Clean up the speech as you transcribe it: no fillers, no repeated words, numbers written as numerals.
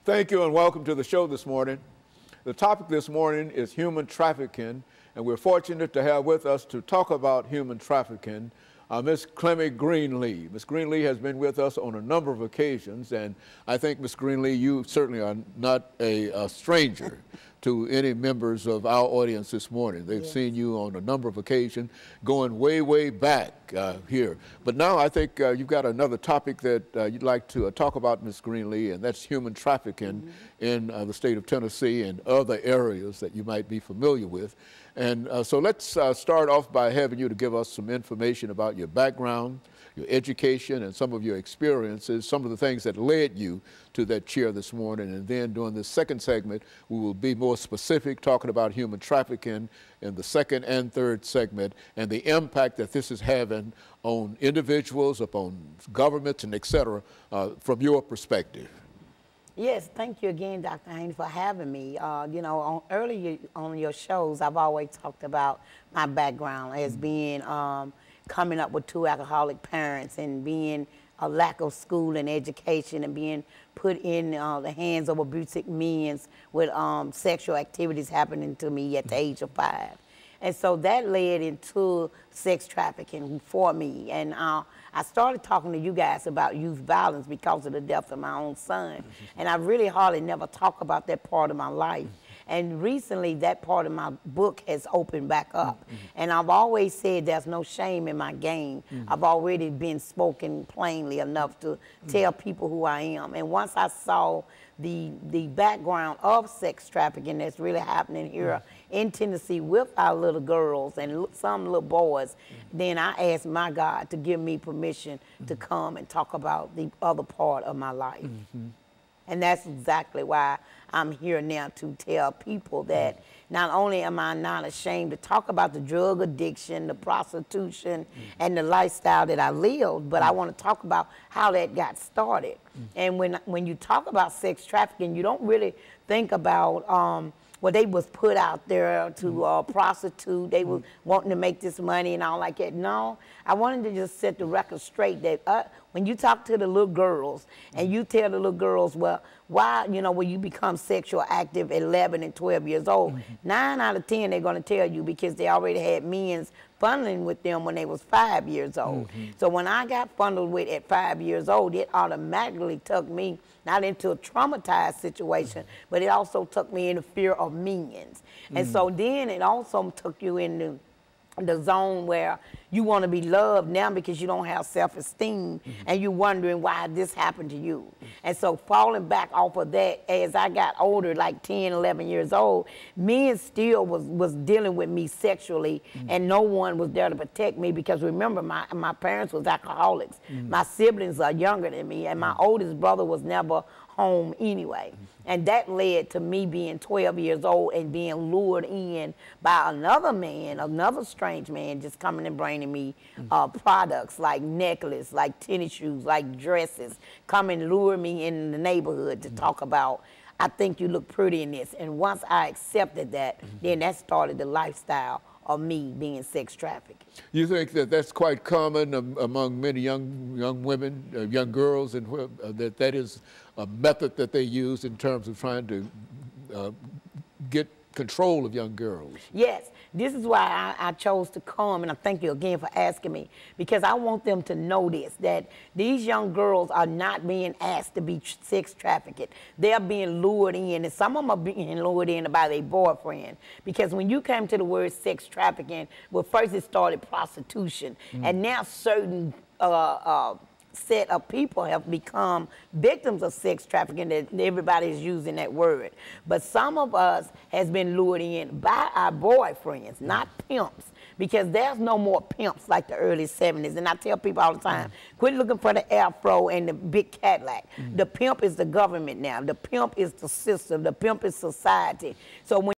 Thank you and welcome to the show this morning. The topic this morning is human trafficking, and we're fortunate to have with us to talk about human trafficking Ms. CGreenlee4. Ms. CGreenlee4 has been with us on a number of occasions, and I think, Ms. CGreenlee4, you certainly are not a stranger to any members of our audience this morning. They've seen you on a number of occasions, going way, way back here. But now I think you've got another topic that you'd like to talk about, Ms. CGreenlee4, and that's human trafficking in the state of Tennessee and other areas that you might be familiar with. And so let's start off by having you to give us some information about your background, your education, and some of your experiences, some of the things that led you to that chair this morning. And then during the second segment, we will be more specific, talking about human trafficking in the second and third segment and the impact that this is having on individuals, upon governments, and et cetera, from your perspective. Yes, thank you again, Dr. Haynes, for having me. You know, earlier on your shows, I've always talked about my background as being coming up with two alcoholic parents and being a lack of school and education and being put in the hands of abusive men with sexual activities happening to me at the age of 5. And so that led into sex trafficking for me. And I started talking to you guys about youth violence because of the death of my own son. And I really hardly never talk about that part of my life. And recently, that part of my book has opened back up. And I've always said there's no shame in my game. I've already been spoken plainly enough to tell people who I am. And once I saw the background of sex trafficking that's really happening here in Tennessee with our little girls and some little boys, then I asked my God to give me permission to come and talk about the other part of my life. And that's exactly why I'm here now, to tell people that not only am I not ashamed to talk about the drug addiction, the prostitution, and the lifestyle that I lived, but I want to talk about how that got started. And when you talk about sex trafficking, you don't really think about well, they was put out there to prostitute. They was wanting to make this money and all like that. No, I wanted to just set the record straight that when you talk to the little girls and you tell the little girls, well, why, you know, when you become sexual active at 11 and 12 years old, 9 out of 10 they're going to tell you because they already had men funneling with them when they was 5 years old. So when I got funneled with at 5 years old, it automatically took me not into a traumatized situation, but it also took me in the fear of minions. And so then it also took you into the zone where you want to be loved now because you don't have self-esteem and you're wondering why this happened to you. And so falling back off of that, as I got older, like 10, 11 years old, men still was dealing with me sexually and no one was there to protect me because remember, my parents was alcoholics. My siblings are younger than me and my oldest brother was never home anyway. And that led to me being 12 years old and being lured in by another man, another strange man, just coming and bringing me products like necklace, like tennis shoes, like dresses, come and lure me in the neighborhood to talk about, I think you look pretty in this. And once I accepted that, then that started the lifestyle of me being sex trafficked. You think that that's quite common among many young women, young girls, and that is a method that they use in terms of trying to get control of young girls? Yes, this is why I chose to come, and I thank you again for asking me, because I want them to know this, that these young girls are not being asked to be sex trafficked. They're being lured in, and some of them are being lured in by their boyfriend. Because when you came to the word sex trafficking, well, first it started prostitution, and now certain set of people have become victims of sex trafficking, that everybody is using that word. But some of us has been lured in by our boyfriends, not pimps, because there's no more pimps like the early 70s. And I tell people all the time, quit looking for the afro and the big Cadillac. The pimp is the government now. The pimp is the system. The pimp is society. So when